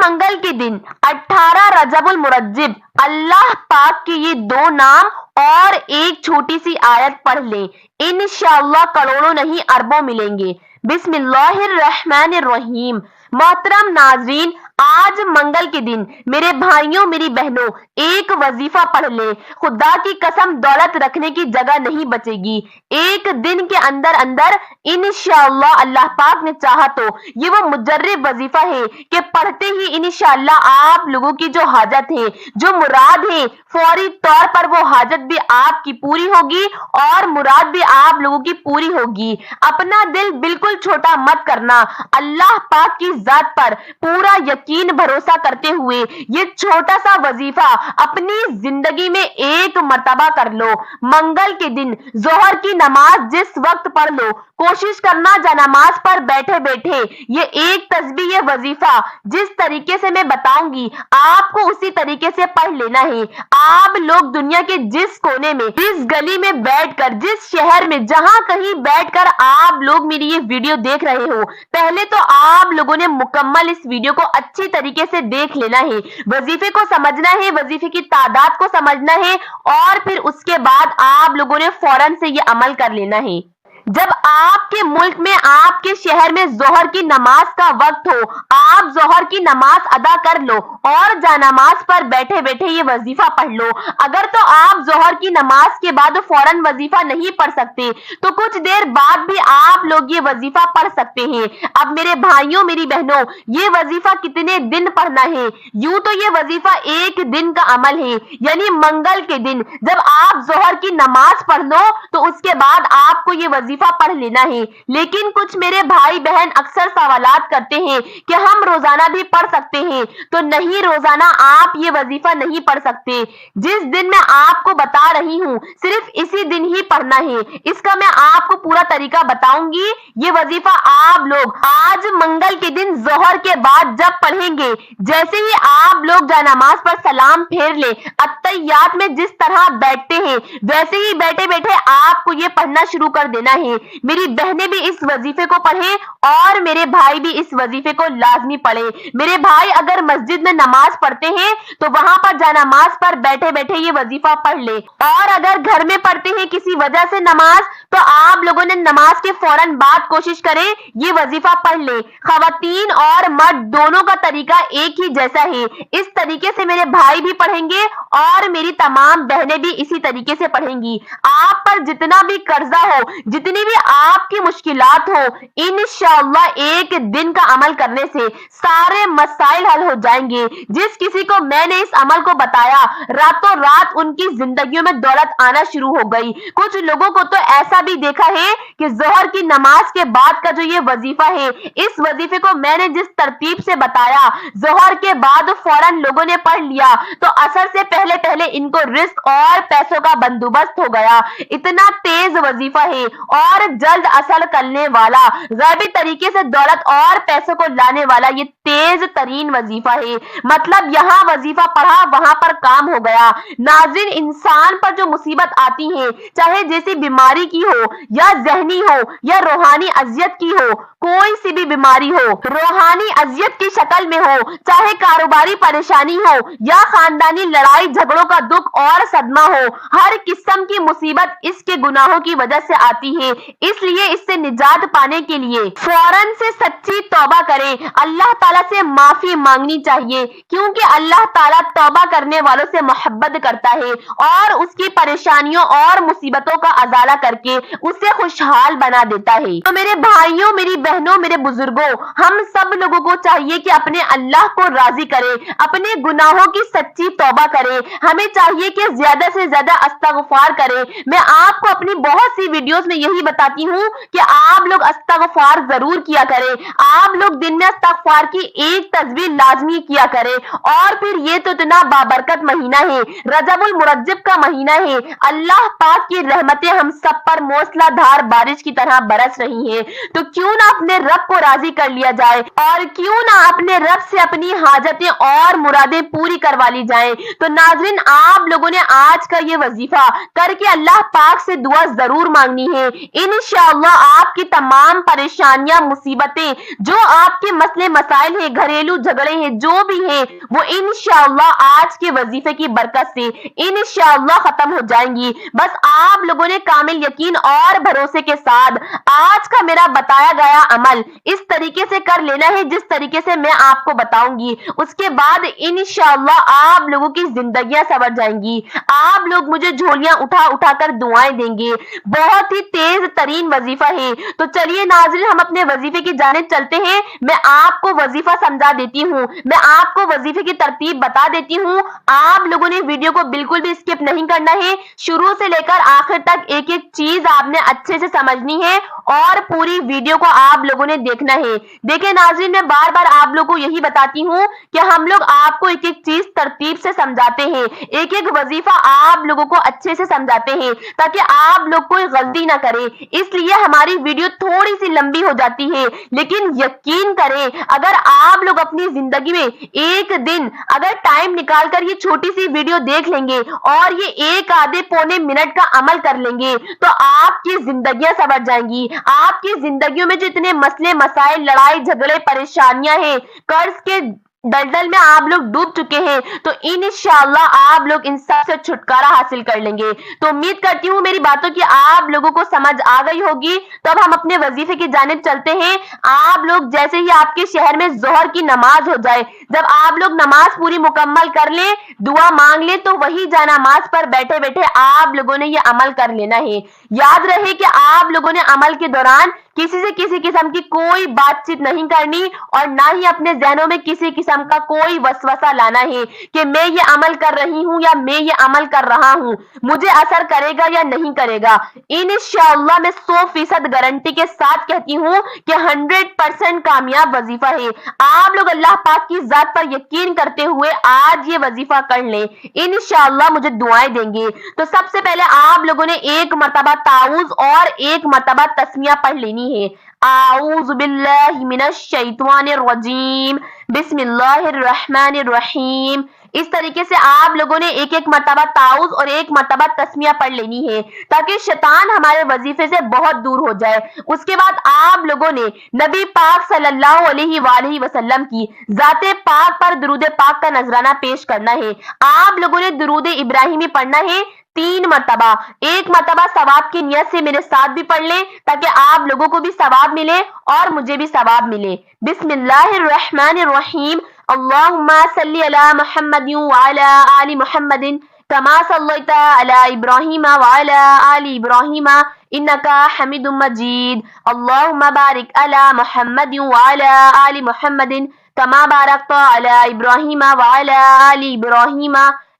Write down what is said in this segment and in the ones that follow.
منگل کے دن 18 رجب المرجب اللہ پاک کے یہ 2 نام اور ایک چھوٹی سی آیت پڑھ لیں، انشاءاللہ کروڑوں نہیں اربوں ملیں گے۔ بسم اللہ الرحمن الرحیم۔ محترم ناظرین، آج منگل کے دن میرے بھائیوں میری بہنوں ایک وظیفہ پڑھ لیں، خدا کی قسم دولت رکھنے کی جگہ نہیں بچے گی۔ ایک دن کے اندر اندر انشاءاللہ اللہ پاک نے چاہا تو یہ وہ مجرب وظیفہ ہے کہ پڑھتے ہی انشاءاللہ آپ لوگوں کی جو حاجت ہے، جو مراد ہے، فوری طور پر وہ حاجت بھی آپ کی پوری ہوگی اور مراد بھی آپ لوگوں کی پوری ہوگی۔ اپنا دل بالکل چھوٹا مت کرنا، اللہ پاک کی ذات پر پورا یقین بھروسہ کرتے ہوئے یہ چھوٹا سا وظیفہ اپنی زندگی میں ایک مرتبہ کر لو۔ منگل کے دن ظہر کی نماز جس وقت پڑھ لو، کوشش کرنا جانماز پر بیٹھے بیٹھے یہ ایک تسبیح، یہ وظیفہ جس طریقے سے میں بتاؤں گی آپ کو اسی طریقے سے پڑھ لینا ہے۔ آپ لوگ دنیا کے جس کونے میں، جس گلی میں بیٹھ کر، جس شہر میں جہاں کہیں بیٹھ کر آپ لوگ میری یہ ویڈیو دیکھ رہے ہو، پہلے تو آپ لوگوں نے مکمل اس ویڈیو کو اچھی طریقے سے دیکھ لینا ہے، وظیفے کو سمجھنا ہے، وظیفے کی تعداد کو سمجھنا ہے اور پھر اس کے بعد آپ لوگوں نے فوراً سے یہ عمل کر لینا ہے۔ جب آپ کے ملک میں، آپ کے شہر میں ظہر کی نماز کا وقت ہو، آپ ظہر کی نماز ادا کر لو اور جانماز پر بیٹھے بیٹھے یہ وظیفہ پڑھ لو۔ اگر تو آپ ظہر کی نماز کے بعد فوراً وظیفہ نہیں پڑھ سکتے تو کچھ دیر بعد بھی آپ لوگ یہ وظیفہ پڑھ سکتے ہیں۔ اب میرے بھائیوں میری بہنوں، یہ وظیفہ کتنے دن پڑھنا ہے؟ یوں تو یہ وظیفہ ایک دن کا عمل ہے، یعنی منگل کے دن جب آپ ظہر کی نماز پڑھ لو تو اس کے بعد آپ کو یہ وظیفہ پڑھ لینا ہے۔ لیکن کچھ میرے بھائی بہن اکثر سوالات کرتے ہیں کہ ہم روزانہ بھی پڑھ سکتے ہیں، تو نہیں، روزانہ آپ یہ وظیفہ نہیں پڑھ سکتے۔ جس دن میں آپ کو بتا رہی ہوں صرف اسی دن ہی پڑھنا ہے، اس کا میں آپ کو پورا طریقہ بتاؤں گی۔ یہ وظیفہ آپ لوگ آج منگل کے دن ظہر کے بعد جب پڑھیں گے، جیسے ہی آپ لوگ جانماز پر سلام پھیر لیں، اتحیات میں جس طرح بیٹھتے ہیں ویسے ہی بیٹھے بیٹھے آپ کو یہ پڑھنا شروع کر دینا ہے۔ میری بہنیں بھی اس وظیفے کو پڑھیں اور میرے بھائی بھی اس وظیفے کو لازمی پڑھیں۔ میرے بھائی اگر مسجد میں نماز پڑھتے ہیں تو وہاں پر جانماز پر بیٹھے بیٹھے یہ وظیفہ پڑھ لیں، اور اگر گھر میں پڑھتے ہیں کسی وجہ سے نماز، تو آپ لوگوں نے نماز کے فوراً بعد کوشش کریں یہ وظیفہ پڑھ لیں۔ خواتین اور مرد دونوں کا طریقہ ایک ہی جیسا ہے، اس طریقے سے میرے بھائی بھی پڑھیں گے اور میری تمام بہنیں بھی اسی طریقے سے پڑھیں گی۔ آپ پر جتنا بھی قرضہ ہو، جتنی بھی آپ کی مشکلات ہو، انشاءاللہ ایک دن کا عمل کرنے سے سارے مسائل حل ہو جائیں گے۔ جس کسی کو میں نے اس عمل کو بتایا، راتوں رات ان کی زندگیوں میں دولت آنا شروع ہو گئی۔ کچھ لوگوں کو تو ایسا بھی دیکھا ہے کہ ظہر کی نماز کے بعد کا جو یہ وظیفہ ہے، اس وظیفے کو میں نے جس ترتیب سے بتایا، ظہر کے بعد فوراً لوگوں نے پڑھ لیا تو اثر سے پہلے پہلے ان کو رزق اور پیسوں کا بندوبست ہو گیا۔ اتنا تیز وظیفہ ہے اور جلد اثر کرنے والا، غیبی طریقے سے دولت اور پیسوں کو لانے والا یہ تیز ترین وظیفہ ہے۔ مطلب یہاں وظیفہ پڑھا وہاں پر کام ہو گیا۔ ناظرین، انسان پر جو مصیبت آتی ہے، چاہے جیسی بیماری کی ہو یا ذہنی ہو یا روحانی اذیت کی ہو، کوئی سی بھی بیماری ہو، روحانی اذیت کی شکل میں ہو، چاہے کاروباری پریشانی ہو یا خاندانی لڑائی جھگڑوں کا دکھ اور صدمہ ہو، ہر قسم کی مصیبت اس کے گناہوں کی وجہ سے آتی ہے۔ اس لیے اس سے نجات پانے کے لیے فوراً سے سچی توبہ کریں، اللہ تعالیٰ سے معافی مانگنی چاہیے، کیونکہ اللہ تعالیٰ توبہ کرنے والوں سے محبت کرتا ہے اور اس کی پریشانیوں اور مصیبتوں کا ازالہ کر کے اسے خوشحال بنا دیتا ہے۔ تو میرے بھائیوں میری بہنوں میرے بزرگوں، ہم سب لوگوں کو چاہیے کہ اپنے اللہ کو راضی کریں، اپنے گناہوں کی سچی توبہ کریں۔ ہمیں چاہیے کہ زیادہ سے زیادہ استغفار کریں۔ میں آپ کو اپنی بہت سی ویڈیوز میں یہی بتاتی ہوں کہ آپ لوگ استغفار ضرور کیا کریں، آپ لوگ دن میں استغفار کی ایک تسبیح لازمی کیا کریں۔ اور پھر یہ تو اتنا بابرکت مہینہ ہے، رجب المرجب کا مہینہ ہے، اللہ پاک کی رحمتیں ہم سب پر موسلا دھار بارش کی طرح برس رہی ہیں، تو کیوں نہ اپنے رب کو راضی کر لیا جائے اور کیوں نہ اپنے رب سے اپنی حاجتیں اور مرادیں پوری کروا لی جائیں۔ تو ناظرین، آپ لوگوں نے آج کا یہ وظیفہ کر کے اللہ پاک سے دعا ضرور مانگنی ہے۔ انشاءاللہ آپ کی تمام پریشانیاں، مصیبتیں، جو آپ کے مسئلے مسائل ہیں، घरेलू झगड़े हैं, जो भी हैं, वो इंशाअल्लाह आज के वजीफे की बरकत से इंशाअल्लाह खत्म हो जाएंगी। बस आप लोगों ने कामिल यकीन और भरोसे के साथ आज का मेरा बताया गया अमल इस तरीके से कर लेना है जिस तरीके से मैं आपको बताऊंगी। उसके बाद इंशाअल्लाह आप लोगों की जिंदगियां संवर जाएंगी। आप लोग मुझे झोलियां उठा उठा कर दुआएं देंगे। बहुत ही तेज तरीन वजीफा है। तो चलिए नाज़रीन, हम अपने वजीफे की जानिब चलते हैं। मैं आपको वजीफा समझा देती हूँ, मैं आपको वजीफे की तरतीब बता देती हूँ। आप लोगों ने वीडियो को बिल्कुल भी स्किप नहीं करना है। शुरू से लेकर आखिर तक एक एक चीज आपने अच्छे से समझनी है और पूरी वीडियो को आप लोगों ने देखना है। देखिए नाज़रीन, मैं बार बार आप लोगों को यही बताती हूँ कि हम लोग आपको एक एक चीज तरतीब से समझाते हैं, एक एक वजीफा आप लोगों को अच्छे से समझाते हैं ताकि आप लोग कोई गलती ना करें। इसलिए हमारी वीडियो थोड़ी सी लंबी हो जाती है, लेकिन यकीन करें अगर आप लोग अपनी जिंदगी में एक दिन अगर टाइम निकालकर ये छोटी सी वीडियो देख लेंगे और ये एक आधे पौने मिनट का अमल कर लेंगे तो आपकी जिंदगियां संवर जाएंगी। आपकी जिंदगियों में जो इतने मसले मसाइल, लड़ाई झगड़े, परेशानियां हैं, कर्ज के दलदल में आप लोग डूब चुके हैं, तो इंशाअल्लाह आप लोग इन सब से छुटकारा हासिल कर लेंगे। तो उम्मीद करती हूँ मेरी बातों की आप लोगों को समझ आ गई होगी। तो अब हम अपने वजीफे की जानिब चलते हैं। आप लोग जैसे ही आपके शहर में जोहर की नमाज हो जाए, जब आप लोग नमाज पूरी मुकम्मल कर लें, दुआ मांग लें, तो वही जानामाज पर बैठे बैठे आप लोगों ने ये अमल कर लेना है। याद रहे कि आप लोगों ने अमल के दौरान किसी से किसी किस्म की कोई बातचीत नहीं करनी और ना ही अपने जहनों में किसी किस्म का कोई वसवसा लाना है कि मैं ये अमल कर रही हूँ या मैं ये अमल कर रहा हूँ, मुझे असर करेगा या नहीं करेगा। इंशाअल्लाह मैं 100% गारंटी के साथ कहती हूँ कि 100% कामयाब वजीफा है। आप लोग अल्लाह पाक की जात पर यकीन करते हुए आज ये वजीफा कर लें, इंशाअल्लाह मुझे दुआएं देंगे। तो सबसे पहले आप लोगों ने एक मरतबा ताऊज़ और एक मरतबा तस्मिया पढ़ लेनी है। आऊज़ु बिल्लाहि मिनश शैतानिर रजीम, बिस्मिल्लाहिर रहमानिर रहीम। इस तरीके से आप लोगों ने एक एक मरतबा ताऊज़ और एक मरतबा तस्मिया पढ़ लेनी है ताकि शैतान हमारे वजीफे से बहुत दूर हो जाए। उसके बाद आप लोगों ने नबी पाक सल्लल्लाहु अलैहि वसल्लम की जाते पाक पर दुरूद पाक का नजराना पेश करना है। आप लोगों ने दुरूद इब्राहिमी पढ़ना है 3 मरतबा। एक मरतबा सवाब की नियत से मेरे साथ भी पढ़ लें ताकि आप लोगों को भी सवाब मिले और मुझे भी सवाब मिले। बिस्मिल्लाहिर रहमानिर रहीम। अल्लाहुम्मा सल्ली अला मुहम्मदिन व अला आलि मुहम्मदिन कमा सल्लैता अला इब्राहीम व अला आलि इब्राहीम इन्नका हमीदुम मजीद। अल्लाहुम्मा बारिक अला मुहम्मदिन व अला आलि मुहम्मदिन कमा बारकता अला इब्राहीम व अला आलि इब्राहीम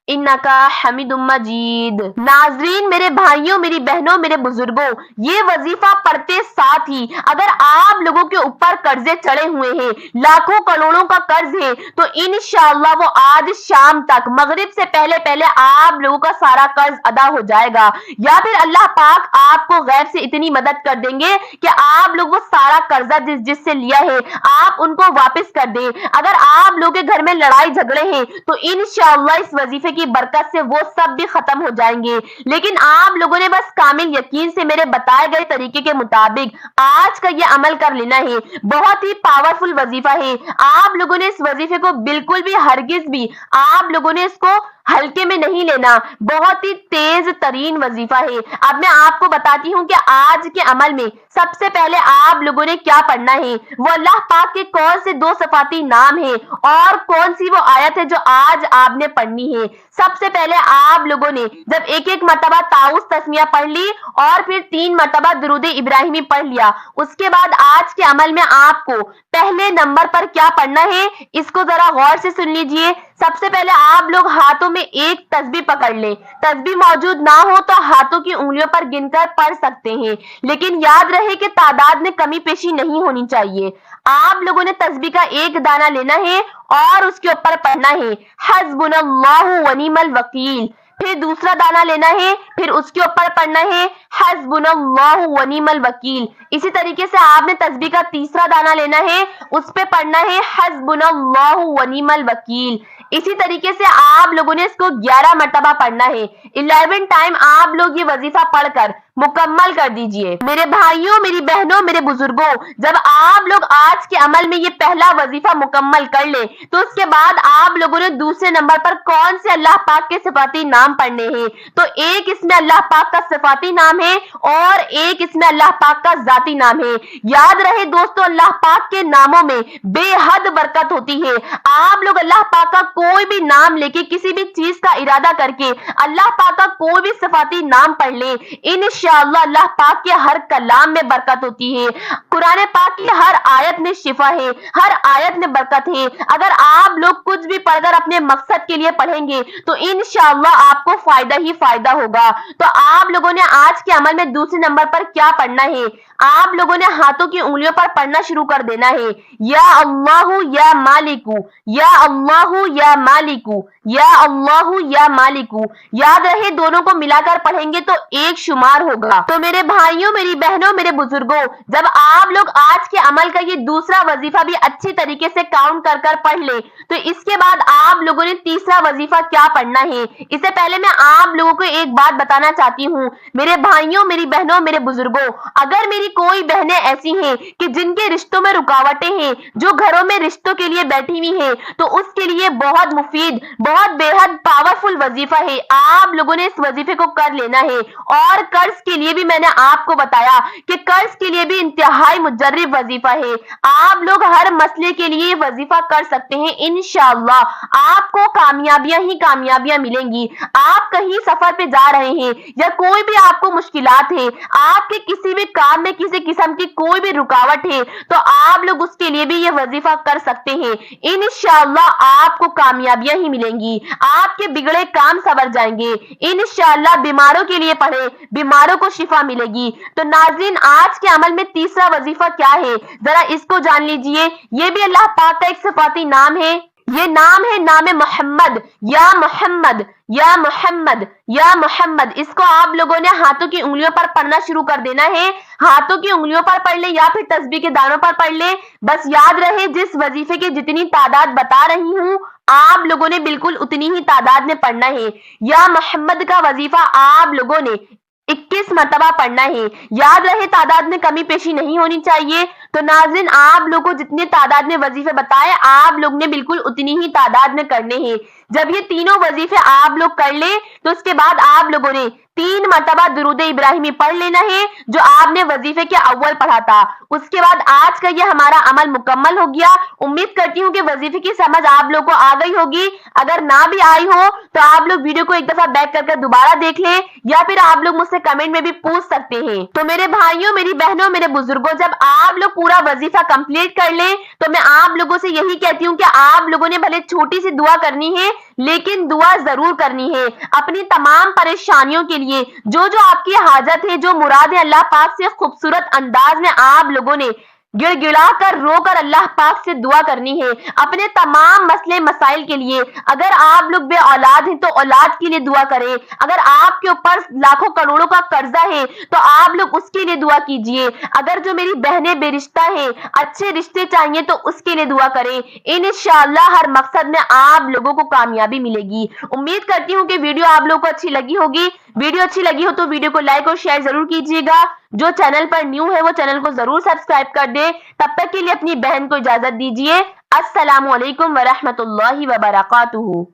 इन्नका हमीदुम मजीद। नाजरीन, मेरे भाइयों, मेरी बहनों, मेरे बुजुर्गों, ये वजीफा पढ़ते साथ ही अगर आप लोगों के ऊपर कर्जे चढ़े हुए हैं, लाखों करोड़ों का कर्ज है, तो इंशाअल्लाह वो आज शाम तक मगरिब से पहले पहले आप लोगों का सारा कर्ज अदा हो जाएगा। या फिर अल्लाह पाक आपको गैब से इतनी मदद कर देंगे कि आप लोग वो सारा कर्जा जिससे लिया है आप उनको वापस कर दें। अगर आप लोगों के घर में लड़ाई झगड़े हैं तो इंशाअल्लाह इस वजीफे की बरकत से वो सब भी खत्म हो जाएंगे। लेकिन आप लोगों ने बस कामिल यकीन से मेरे बताए गए तरीके के मुताबिक आज का ये अमल कर लेना है। बहुत ही पावरफुल वजीफा है। आप लोगों ने इस वजीफे को बिल्कुल भी हरगिज भी आप लोगों ने इसको हल्के में नहीं लेना। बहुत ही तेज तरीन वजीफा है। अब मैं आपको बताती हूँ कि आज के अमल में सबसे पहले आप लोगों ने क्या पढ़ना है, वो अल्लाह पाक के कौन से 2 सिफाती नाम है और कौन सी वो आयत है जो आज आपने पढ़नी है। सबसे पहले आप लोगों ने जब एक एक मरतबा ताऊज़ तस्मिया पढ़ ली और फिर 3 मरतबा दुरूद इब्राहिमी पढ़ लिया, उसके बाद आज के अमल में आपको पहले नंबर पर क्या पढ़ना है, इसको जरा गौर से सुन लीजिए। सबसे पहले आप लोग हाथों में एक तस्बीह पकड़ लें। तस्बीह मौजूद ना हो तो हाथों की उंगलियों पर गिनकर पढ़ सकते हैं, लेकिन याद रहे कि तादाद में कमी पेशी नहीं होनी चाहिए। आप लोगों ने तस्बीह का एक दाना लेना है और उसके ऊपर पढ़ना है हस्बुनल्लाहु व निअमल वकील। फिर दूसरा दाना लेना है, फिर उसके ऊपर पढ़ना है हस्बुनल्लाहु व निअमल वकील। इसी तरीके से आपने तस्बीह का तीसरा दाना लेना है, उस पे पढ़ना है हस्बुनल्लाहु व निअमल वकील। इसी तरीके से आप लोगों ने इसको 11 मरतबा पढ़ना है। 11 टाइम आप लोग ये वजीफा पढ़कर मुकम्मल कर दीजिए। मेरे भाइयों, मेरी बहनों, मेरे बुजुर्गों, जब आप लोग आज के अमल में ये पहला वजीफा मुकम्मल कर ले तो उसके बाद आप लोगों ने दूसरे नंबर पर कौन से अल्लाह पाक के सिफाती नाम पढ़ने हैं। तो एक इसमें अल्लाह पाक का सिफाती नाम है और एक इसमें अल्लाह पाक का जाती नाम है। याद रहे दोस्तों, अल्लाह पाक के नामों में बेहद बरकत होती है। आप लोग अल्लाह पाक का कोई भी नाम लेके किसी भी चीज का इरादा करके अल्लाह पाक का कोई भी सिफाती नाम पढ़ ले, इंशाअल्लाह अल्लाह पाक के हर कलाम में बरकत होती है। कुरान पाक की हर आयत में शिफा है, हर आयत में बरकत है। अगर आप लोग कुछ भी पढ़कर अपने मकसद के लिए पढ़ेंगे तो इंशाअल्लाह आपको फायदा ही फायदा होगा। तो आप लोगों ने आज के अमल में दूसरे नंबर पर क्या पढ़ना है, आप लोगों ने हाथों की उंगलियों पर पढ़ना शुरू कर देना है। या अल्लाहु या मालिकू, या अल्लाहु या मालिकू, या अल्लाहु या मालिकू। याद रहे दोनों को मिलाकर पढ़ेंगे तो एक शुमार होगा। तो मेरे भाइयों, मेरी बहनों, मेरे बुजुर्गों, जब आप लोग आज के अमल का ये दूसरा वजीफा भी अच्छी तरीके से काउंट कर कर पढ़ ले तो इसके बाद आप लोगों ने तीसरा वजीफा क्या पढ़ना है। इससे पहले मैं आप लोगों को एक बात बताना चाहती हूँ, मेरे भाइयों, मेरी बहनों, मेरे बुजुर्गों, अगर मेरी कोई बहनें ऐसी हैं कि जिनके रिश्तों में रुकावटें हैं, जो घरों में रिश्तों के लिए बैठी हुई हैं, तो उसके लिए बहुत मुफीद, बहुत बेहद पावरफुल वजीफा है। आप लोगों ने इस वजीफे को कर लेना है। और कर्ज के लिए भी मैंने आपको बताया कि कर्ज के लिए भी इंतहाई मुजर्रिब वजीफा है। आप लोग हर मसले के लिए वजीफा कर सकते हैं। इंशाअल्लाह आपको कामयाबियां ही कामयाबियां मिलेंगी। आप कहीं सफर पे जा रहे हैं या कोई भी आपको मुश्किलात है, आपके किसी भी काम में किसी किस्म की कोई भी रुकावट है, तो आप लोग उसके लिए भी ये वजीफा कर सकते हैं। इंशाअल्लाह आपको कामयाबियां ही मिलेंगी, आपके बिगड़े काम सवर जाएंगे। इंशाअल्लाह बीमारों के लिए पढ़े, बीमारों को शिफा मिलेगी। तो नाज़रीन, आज के अमल में तीसरा वजीफा क्या है, जरा इसको जान लीजिए। ये भी अल्लाह पाक का एक सिफाती नाम है। ये नाम है नाम मोहम्मद, या मोहम्मद, या मोहम्मद, या मोहम्मद। इसको आप लोगों ने हाथों की उंगलियों पर पढ़ना शुरू कर देना है। हाथों की उंगलियों पर पढ़ ले या फिर तस्बीह के दानों पर पढ़ ले। बस याद रहे जिस वजीफे की जितनी तादाद बता रही हूँ आप लोगों ने बिल्कुल उतनी ही तादाद में पढ़ना है। या मोहम्मद का वजीफा आप लोगों ने 21 मरतबा पढ़ना है। याद रहे तादाद में कमी पेशी नहीं होनी चाहिए। तो नाज़रीन, आप लोगों को जितने तादाद में वजीफे बताए आप लोग ने बिल्कुल उतनी ही तादाद में करने हैं। जब ये तीनों वजीफे आप लोग कर ले तो उसके बाद आप लोगों ने 3 मरतबा दुरूद इब्राहिमी पढ़ लेना है जो आपने वजीफे के अव्वल पढ़ा था। उसके बाद आज का ये हमारा अमल मुकम्मल हो गया। उम्मीद करती हूँ कि वजीफे की समझ आप लोग को आ गई होगी। अगर ना भी आई हो तो आप लोग वीडियो को एक दफा बैक करके दोबारा देख लें या फिर आप लोग मुझसे कमेंट में भी पूछ सकते हैं। तो मेरे भाइयों, मेरी बहनों, मेरे बुजुर्गों, जब आप लोग पूरा वजीफा कंप्लीट कर लें तो मैं आप लोगों से यही कहती हूँ कि आप लोगों ने भले छोटी सी दुआ करनी है लेकिन दुआ जरूर करनी है। अपनी तमाम परेशानियों के लिए जो जो आपकी हाजत है, जो मुराद है, अल्लाह पाक से खूबसूरत अंदाज में आप लोगों ने गिड़गिड़ा कर रोकर अल्लाह पाक से दुआ करनी है अपने तमाम मसले मसाइल के लिए। अगर आप लोग बे औलाद हैं तो औलाद के लिए दुआ करें। अगर आपके ऊपर लाखों करोड़ों का कर्जा है तो आप लोग उसके लिए दुआ कीजिए। अगर जो मेरी बहनें बेरिश्ता हैं, अच्छे रिश्ते चाहिए तो उसके लिए दुआ करें। इंशाअल्लाह हर मकसद में आप लोगों को कामयाबी मिलेगी। उम्मीद करती हूँ कि वीडियो आप लोगों को अच्छी लगी होगी। वीडियो अच्छी लगी हो तो वीडियो को लाइक और शेयर जरूर कीजिएगा। जो चैनल पर न्यू है वो चैनल को जरूर सब्सक्राइब कर दे। तब तक के लिए अपनी बहन को इजाजत दीजिए। अस्सलामु अलैकुम व रहमतुल्लाहि व बरकातुहू।